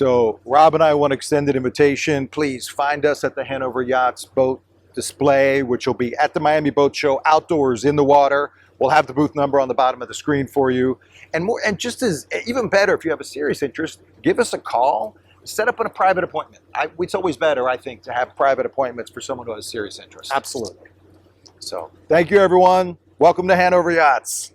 So Rob and I want to extend an invitation. Please find us at the Hanover Yachts boat display, which will be at the Miami Boat Show, outdoors in the water. We'll have the booth number on the bottom of the screen for you. And more, and just as even better, if you have a serious interest, give us a call. Set up a private appointment. It's always better, I think, to have private appointments for someone who has serious interest. Absolutely. So thank you, everyone. Welcome to Hanover Yachts.